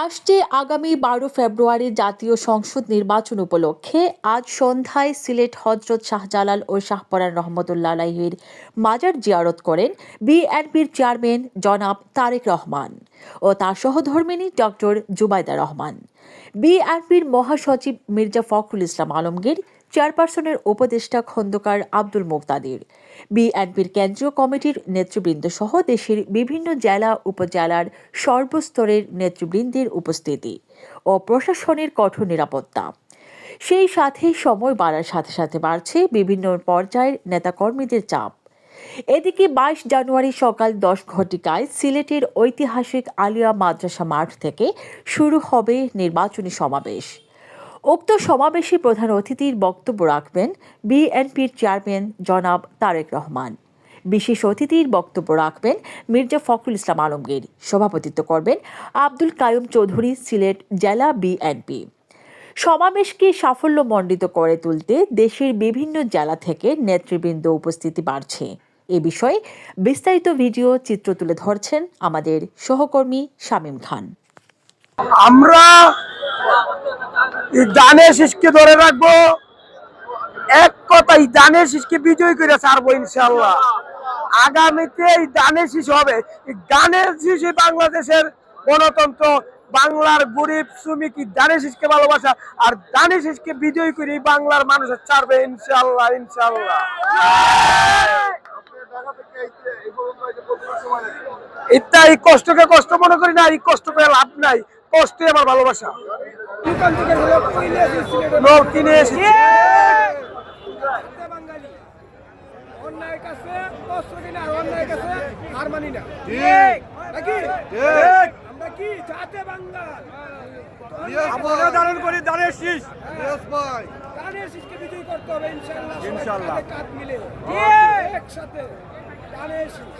আসছে আগামী 12 ফেব্রুয়ারি জাতীয় সংসদ নির্বাচন উপলক্ষে আজ সন্ধ্যায় সিলেট হজরত শাহজালাল ও শাহপরান রহমতুল্লাহ আলাইহির মাজার জিয়ারত করেন বিএনপির চেয়ারম্যান জনাব তারেক রহমান ও তার সহধর্মিণী ডক্টর জুবাইদা রহমান। বিএনপির মহাসচিব মির্জা ফখরুল ইসলাম আলমগীর, চেয়ারপারসনের উপদেষ্টা খন্দকার আব্দুল মুকতাদির, বিএনপির কেন্দ্রীয় কমিটির নেতৃবৃন্দ সহ দেশের বিভিন্ন জেলা উপজেলার সর্বস্তরের নেতৃবৃন্দের উপস্থিতি ও প্রশাসনের কঠোর নিরাপত্তা। সেই সাথে সময় বাড়ার সাথে সাথে বাড়ছে বিভিন্ন পর্যায়ের নেতাকর্মীদের চাপ। এদিকে 22 জানুয়ারি সকাল 10 ঘটিকায় সিলেটের ঐতিহাসিক আলিয়া মাদ্রাসা মাঠ থেকে শুরু হবে নির্বাচনী সমাবেশ। উক্ত সমাবেশে প্রধান অতিথির বক্তব্য রাখবেন বিএনপির চেয়ারম্যান জনাব তারেক রহমান। বিশেষ অতিথির বক্তব্য রাখবেন মির্জা ফখরুল ইসলাম আলমগীর। সভাপতিত্ব করবেন আব্দুল কাইয়ুম চৌধুরী, সিলেট জেলা বিএনপি। সমাবেশকে সাফল্যমণ্ডিত করে তুলতে দেশের বিভিন্ন জেলা থেকে নেতৃবৃন্দ উপস্থিতি বাড়ছে। এ বিষয়ে বিস্তারিত ভিডিও চিত্র তুলে ধরছেন আমাদের সহকর্মী শামীম খান। আমরা দানের শীষকে ধরে রাখবো, এক কথাই দানের শীষকে বিজয় করে ছাড়বো ইনশাল্লাহ। আগামীতে এই দানের শীষ হবে, এই দানের শীষই বাংলাদেশের গণতন্ত্র। বাংলার গরিব শ্রমিক দানের শীষকে ভালোবাসা, আর দানের শীষকে বিজয় করে বাংলার মানুষের ছাড়বে ইনশাল্লাহ ইনশাল্লাহ। এই কষ্টকে কষ্ট মনে করি না, এই কষ্ট করে লাভ নাই, কষ্টই আমার ভালোবাসা। কিনে এসেছি ধারণ করি দানের শীষ, দানের শীষকে বিজয়ী করতে হবে ইনশাআল্লাহ ইনশাআল্লাহ। কাঁধ মিলে একসাথে দানের শীষ।